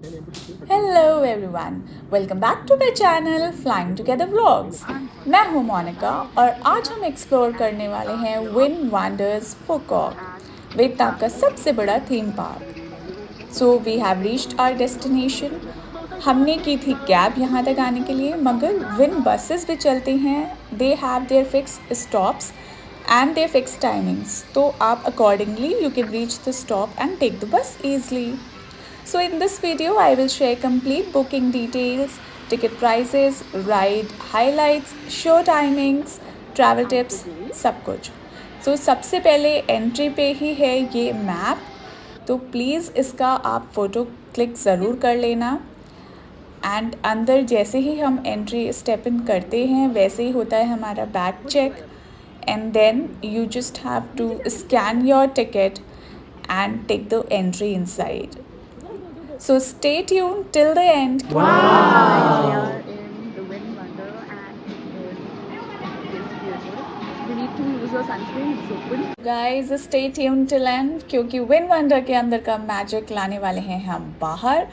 Hello everyone, welcome back to my channel flying together vlogs. मैं हूं मोनिका और आज हम एक्सप्लोर करने वाले हैं विन वंडर्स फुकॉक, वियतनाम का सबसे बड़ा theme park. So we have reached our destination. हमने की थी कैब यहाँ तक आने के लिए, मगर विन बसेस भी चलती हैं। They have their fix stops and their fix timings, तो आप accordingly you can reach the stop and take the bus easily. So in this video, I will share complete booking details, ticket prices, ride highlights, show timings, travel tips, सब कुछ। So सबसे पहले entry पे ही है ये map, तो please इसका आप फ़ोटो क्लिक ज़रूर कर लेना। एंड अंदर जैसे ही हम एंट्री स्टेप इन करते हैं वैसे ही होता है हमारा bag check, and then you just have to scan your ticket and take the entry inside. So stay tuned till the end. We are in the Wind Wonder and it is beautiful. You need to use your sunscreen. It's open. Guys, stay tuned till end क्योंकि win wonder के अंदर का magic लाने वाले हैं हम बाहर।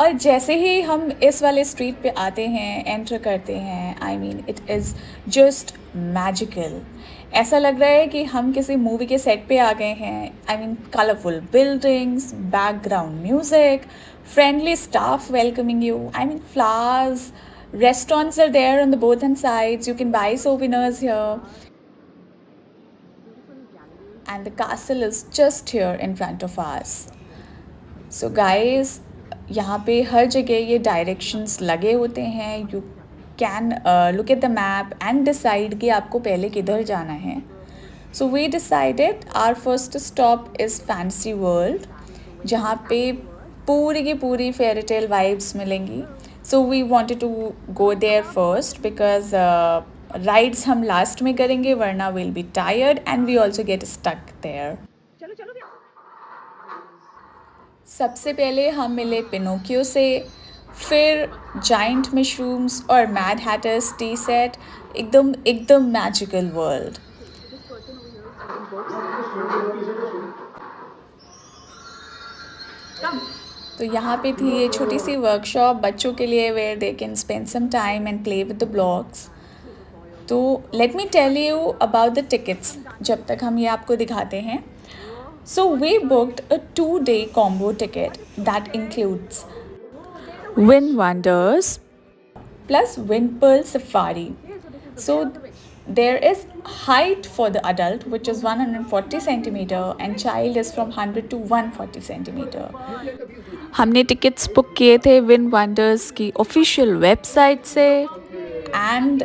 और जैसे ही हम इस वाले स्ट्रीट पे आते हैं, एंटर करते हैं, I mean it is just magical. ऐसा लग रहा है कि हम किसी मूवी के सेट पे आ गए हैं। I mean colourful buildings, background music, friendly staff welcoming you. I mean, flowers, restaurants are there on the both hand sides. You can buy souvenirs here. And the castle is just here in front of us. So guys, यहाँ पे हर जगह ये directions लगे होते हैं। You can look at the map and decide कि आपको पहले किधर जाना है। So we decided our first stop is Fancy World, जहाँ पे पूरी की पूरी फेयरी टेल वाइब्स मिलेंगी। So we wanted to go there first because rides हम लास्ट में करेंगे, वरना will be tired and we also get stuck there. सबसे पहले हम मिले पिनोकियो से, फिर जाइंट मशरूम्स और मैड हैटर्स टी सेट। एकदम एकदम मैजिकल वर्ल्ड। तो यहाँ पे थी ये छोटी सी वर्कशॉप बच्चों के लिए, where they can spend some time and play with the blocks. तो let me tell you about the tickets जब तक हम ये आपको दिखाते हैं। So we booked a 2-day combo ticket that includes Wind Wonders plus Wind Pearl Safari. So there is height for the adult which is 140 centimeter and child is from 100 to 140 centimeter. हमने tickets book किए थे Wind Wonders की official website से, and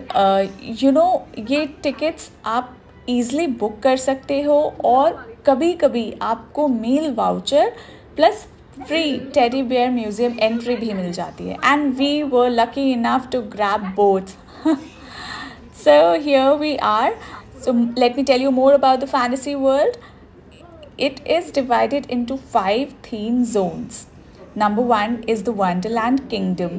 you know ये tickets आप easily book कर सकते हो और कभी कभी आपको meal voucher plus free teddy bear museum entry भी मिल जाती है, and we were lucky enough to grab both. So here we are. So let me tell you more about the fantasy world. It is divided into 5 theme zones. Number 1 is the Wonderland Kingdom,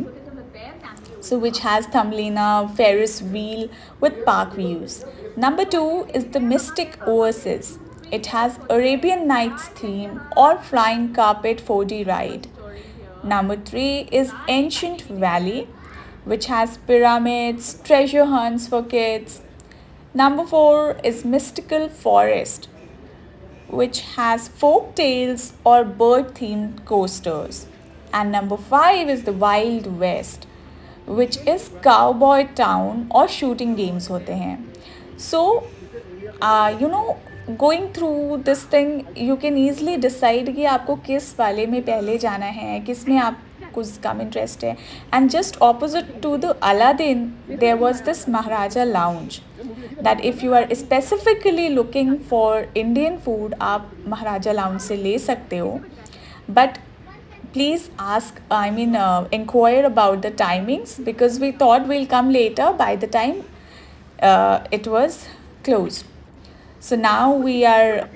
so which has Thumbelina Ferris wheel with park views. Number 2 is the Mystic Oasis. It has Arabian Nights theme or flying carpet 4D ride. Number 3 is Ancient Valley, which has pyramids, treasure hunts for kids. Number 4 is Mystical Forest, which has folk tales or bird themed coasters. And number 5 is the Wild West, which is cowboy town और shooting games होते हैं. So, you know, going through this thing, you can easily decide कि आपको किस वाले में पहले जाना है, किस में आपको कम इंटरेस्ट है. And just opposite to the Aladdin, there was this Maharaja Lounge. That if you are specifically looking for Indian food, आप महाराजा लाउंज से ले सकते हो. But please ask, inquire about the timings, because we thought we'll come later by the time it was closed. So now we are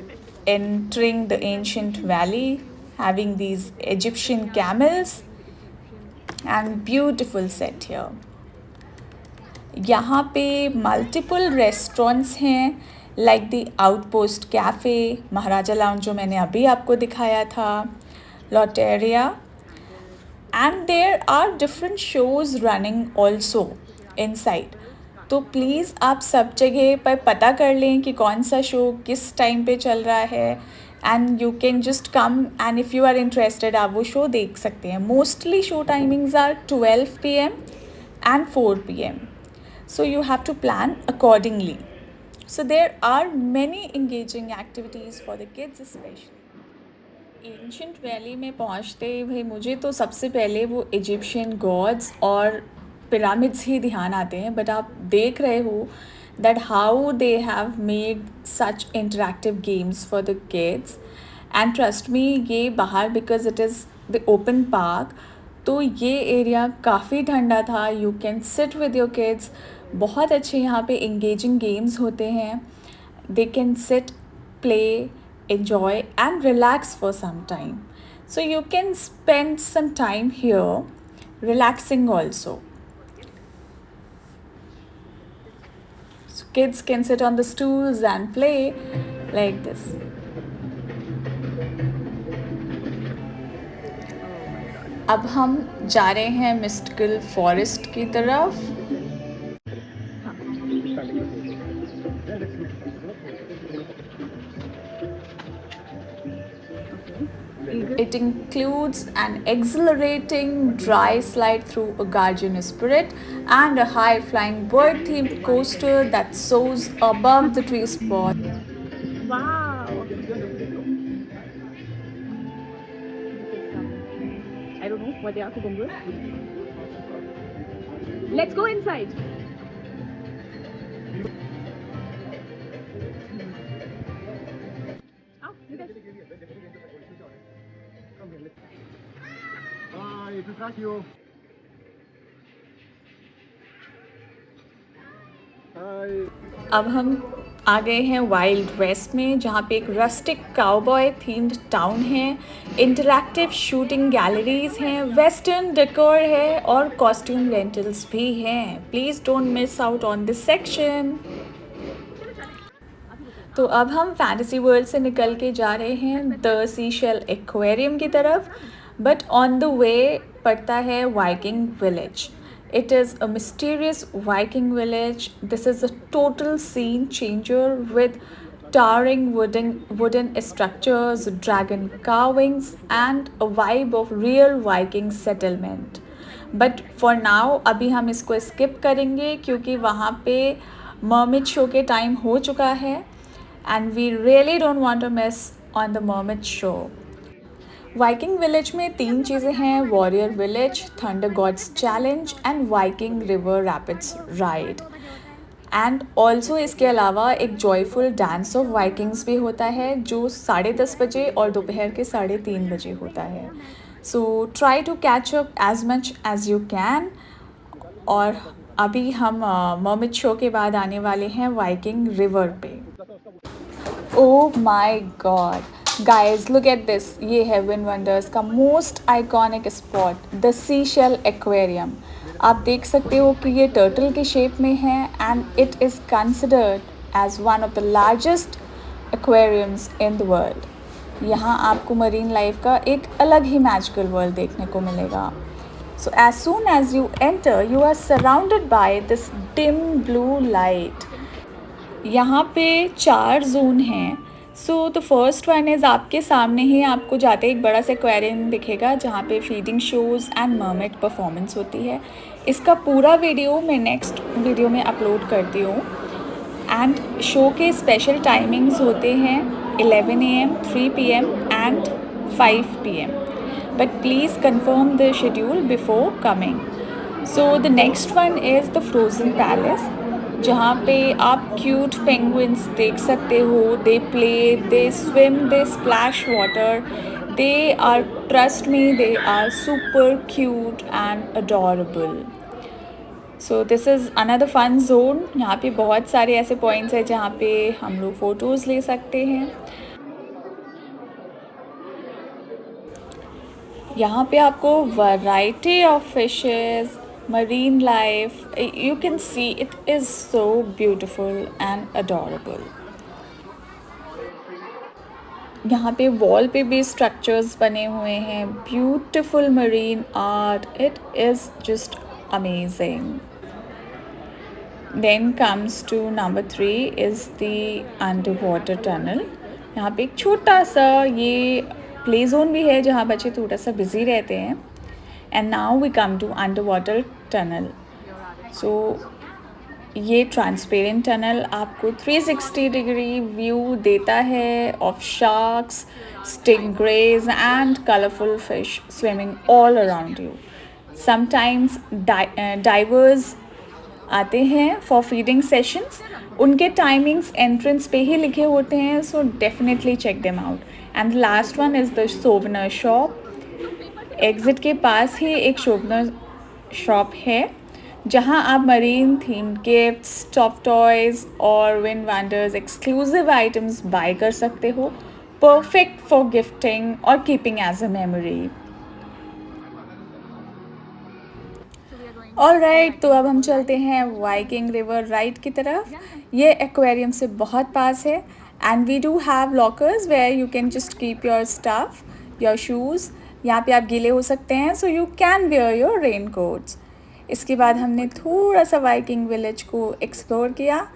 entering the ancient valley, having these Egyptian camels and beautiful set here. यहाँ पे multiple restaurants हैं, like the Outpost Cafe, Maharaja lounge जो मैंने अभी आपको दिखाया था, Lotteria, and there are different shows running also inside. तो प्लीज़ आप सब जगह पर पता कर लें कि कौन सा शो किस टाइम पे चल रहा है, and you can just come and if you are interested आप वो शो देख सकते हैं। Mostly show timings are 12 PM and 4 PM, so you have to plan accordingly. So there are many engaging activities for the kids especially. Ancient valley में पहुंचते ही भाई मुझे तो सबसे पहले वो इजिप्शियन गॉड्स और पिरामिड्स ही ध्यान आते हैं, बट आप देख रहे हो that how they have made such interactive games for the kids, and trust me ये बाहर because it is the open park, तो ये एरिया काफ़ी ठंडा था। You can sit with your kids, बहुत अच्छे यहाँ पे इंगेजिंग गेम्स होते हैं। They can sit, play, enjoy and relax for some time. So you can spend some time here relaxing also. So kids can sit on the stools and play like this. अब हम जा रहे हैं mystical forest की तरफ। It includes an exhilarating dry slide through a Guardian Spirit and a high-flying bird-themed coaster that soars above the tree spot. Wow. I don't know what they are, cucumbers. Let's go inside. Oh, you guys. Bye, Pistachio. Hi. अब हम आ गए हैं Wild West में, जहाँ पे एक rustic cowboy themed town है, interactive shooting galleries हैं, वेस्टर्न डेकोर है और कॉस्ट्यूम रेंटल्स भी हैं। Please don't miss out on this section. तो अब हम फैंटेसी वर्ल्ड से निकल के जा रहे हैं द सीशेल एक्वेरियम की तरफ, बट ऑन द वे पड़ता है Viking village. It is a mysterious Viking village. This is a total scene changer with towering wooden structures, dragon carvings, and a vibe of real Viking settlement. But for now, अभी हम इसको skip करेंगे क्योंकि वहाँ पे mermaid show के time हो चुका है, and we really don't want to miss on the mermaid show. Viking village में 3 चीज़ें हैं: warrior village, thunder gods challenge and Viking river rapids ride. And also इसके अलावा एक जॉयफुल डांस ऑफ वाइकिंग्स भी होता है जो 10:30 बजे और दोपहर के 3:30 बजे होता है। So try to catch up as much as you can. और अभी हम मर्मेड शो के बाद आने वाले हैं वाइकिंग रिवर पे। Oh my God guys, look at this. ये है विन वंडर्स का most iconic spot, the seashell aquarium. आप देख सकते हो कि ये टर्टल के शेप में है and it is considered as one of the largest aquariums in the world. यहाँ आपको मरीन लाइफ का एक अलग ही मैजिकल वर्ल्ड देखने को मिलेगा। So as soon as you enter you are surrounded by this dim blue light. यहाँ पे 4 जोन हैं। So the first one is आपके सामने ही आपको जाते एक बड़ा सा एक्वेरियम दिखेगा जहाँ पे feeding shows and mermaid performance होती है। इसका पूरा वीडियो मैं नेक्स्ट वीडियो में अपलोड करती हूँ। एंड शो के स्पेशल टाइमिंग्स होते हैं 11 AM, 3 PM and 5 PM, but please confirm the schedule before coming. So the next one is the frozen palace, जहाँ पे आप क्यूट पेंगुइन्स देख सकते हो। They play, they swim, they splash water, they are, trust me, they are super cute and adorable. So this is another fun zone. यहाँ पे बहुत सारे ऐसे पॉइंट्स हैं जहाँ पे हम लोग फ़ोटोज़ ले सकते हैं। यहाँ पे आपको variety of fishes, marine life, you can see it is so beautiful and adorable. यहाँ पे वॉल पे भी स्ट्रक्चर्स बने हुए हैं, beautiful marine art, it is just amazing. Then comes to number 3 is the underwater tunnel. यहाँ पे एक छोटा सा ये प्ले जोन भी है जहाँ बच्चे थोड़ा सा बिजी रहते हैं. And now we come to underwater tunnel. So ये ट्रांसपेरेंट टनल आपको 360 डिग्री व्यू देता है of sharks, stingrays and colourful fish swimming all around you. Sometimes divers आते हैं फॉर फीडिंग सेशंस. उनके टाइमिंग्स एंट्रेंस पे ही लिखे होते हैं, so definitely check them out. And last one is the souvenir shop. Exit के पास ही एक सोवनर शॉप है जहां आप marine theme gifts, top toys और Wind Wonders exclusive items bye कर सकते हो, परफेक्ट फॉर गिफ्टिंग और keeping as a memory. Alright, तो अब हम चलते हैं वाइकिंग रिवर राइड की तरफ. ये एक्वेरियम से बहुत पास है and we do have lockers where you can just keep your stuff, your shoes. यहाँ पे आप गीले हो सकते हैं, so you can wear your raincoats. इसके बाद हमने थोड़ा सा वाइकिंग विलेज को एक्सप्लोर किया.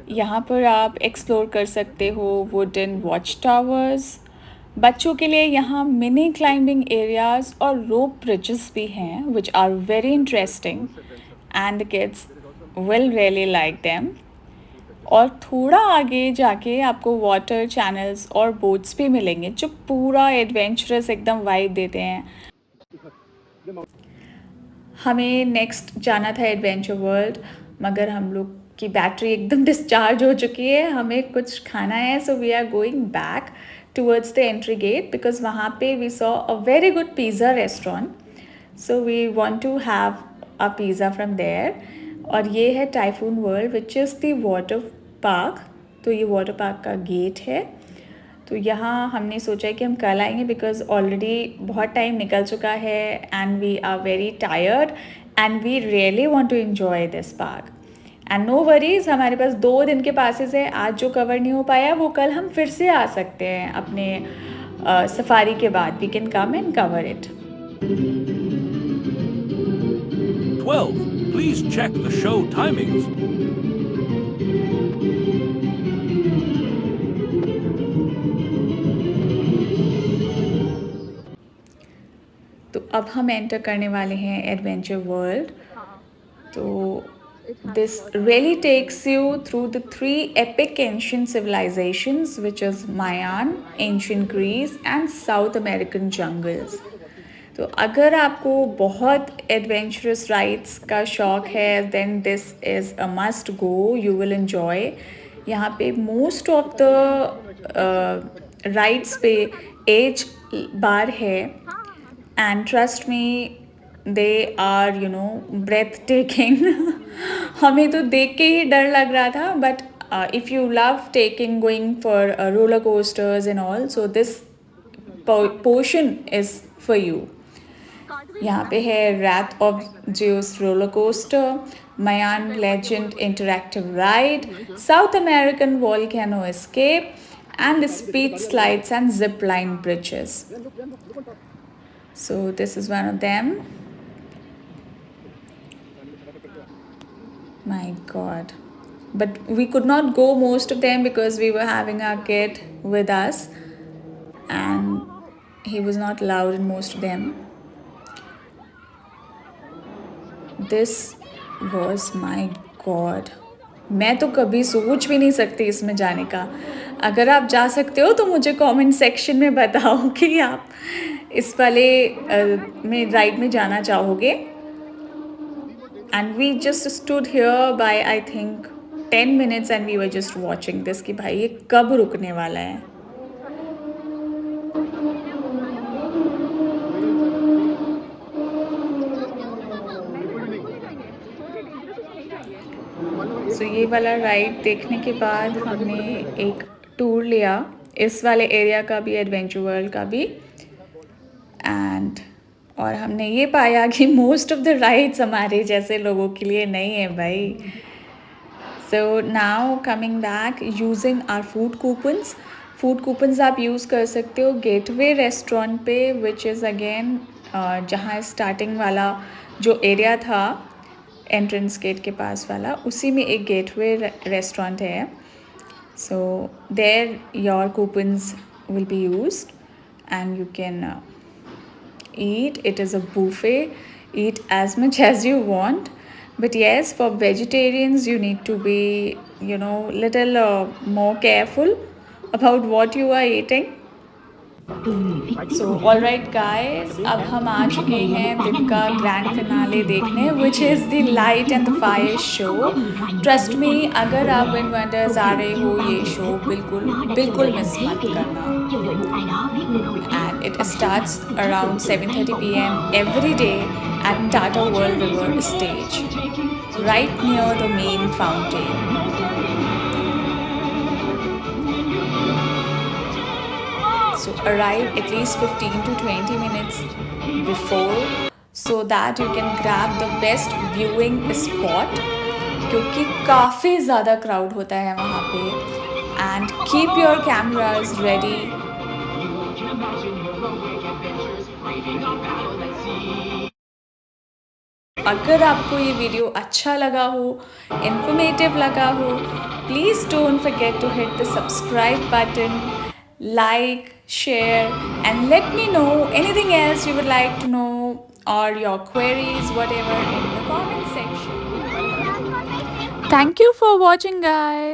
यहाँ पर आप एक्सप्लोर कर सकते हो वुडन वॉच टावर्स. बच्चों के लिए यहाँ मिनी क्लाइंबिंग एरियाज़ और रोप ब्रिजेस भी हैं which are very interesting and the kids will really like them. और थोड़ा आगे जाके आपको वाटर चैनल्स और बोट्स भी मिलेंगे जो पूरा एडवेंचरस एकदम वाइब देते हैं. हमें नेक्स्ट जाना था एडवेंचर वर्ल्ड, मगर हम लोग की बैटरी एकदम डिस्चार्ज हो चुकी है. हमें कुछ खाना है, so we are going back towards the entry gate because वहाँ पे we saw a very good pizza restaurant, so we want to have a pizza from there. और ये है Typhoon World which is the water park. तो ये water park का gate है. तो यहाँ हमने सोचा है कि हम कल आएंगे बिकॉज ऑलरेडी बहुत टाइम निकल चुका है and we are very tired and we really want to enjoy this park. And no worries, हमारे पास 2 दिन के पासेस है. आज जो कवर नहीं हो पाया वो कल हम फिर से आ सकते हैं अपने सफारी के बाद. We can come and cover it. 12. Please check the show timings. तो अब हम एंटर करने वाले हैं एडवेंचर वर्ल्ड. तो this really takes you through the 3 epic ancient civilizations which is Mayan, ancient Greece and South American jungles. तो अगर आपको बहुत एडवेंचरस राइड्स का शौक है then this is a must go, you will enjoy. यहाँ पे मोस्ट ऑफ द राइड्स पे एज बार है and trust me they are breathtaking. हमें तो देख के ही डर लग रहा था, but if you love going for roller coasters and all, so this portion is for you. यहाँ पे है Wrath of Zeus roller coaster, Mayan legend interactive ride, South American volcano escape and the speed slides and zip line bridges. So this is one of them. My God. But we could not go most of them because we were having our kid with us and he was not allowed in most of them. This was my God. मैं तो कभी सोच भी नहीं सकती इसमें जाने का. अगर आप जा सकते हो तो मुझे कमेंट सेक्शन में बताओ कि आप इस वाले में राइड में जाना चाहोगे. And we just stood here by I think 10 minutes and we were just watching this कि भाई ये कब रुकने वाला है. सो ये वाला राइड देखने के बाद हमने एक टूर लिया इस वाले एरिया का भी, एडवेंचर वर्ल्ड का भी. एंड और हमने ये पाया कि मोस्ट ऑफ द राइड्स हमारे जैसे लोगों के लिए नहीं है भाई. So now coming back using our food coupons. Food coupons आप यूज़ कर सकते हो गेटवे रेस्टोरेंट पे, विच इज़ अगेन जहाँ स्टार्टिंग वाला जो एरिया था एंट्रेंस गेट के पास वाला, उसी में एक गेटवे रेस्टोरेंट है. So there your coupons will be used and you can eat. It is a buffet. Eat as much as you want. But yes, for vegetarians you need to be, little more careful about what you are eating. So alright guys, अब हम आ चुके हैं दिन का grand finale देखने, which is the Light and the Fire show. Trust me, अगर आप wind wonders आ रहे हो, ये शो बिल्कुल मिस मत करना. And it starts around 7:30 p.m. every day at Tata World River stage, right near the main fountain. So arrive at least 15 to 20 minutes before so that you can grab the best viewing spot, क्योंकि काफ़ी ज़्यादा crowd होता है वहाँ पे. And keep your cameras ready. अगर आपको ये वीडियो अच्छा लगा हो, इन्फॉर्मेटिव लगा हो, please don't forget to hit the subscribe button, like, share, and let me know anything else you would like to know or your queries, whatever, in the comment section. Thank you for watching, guys.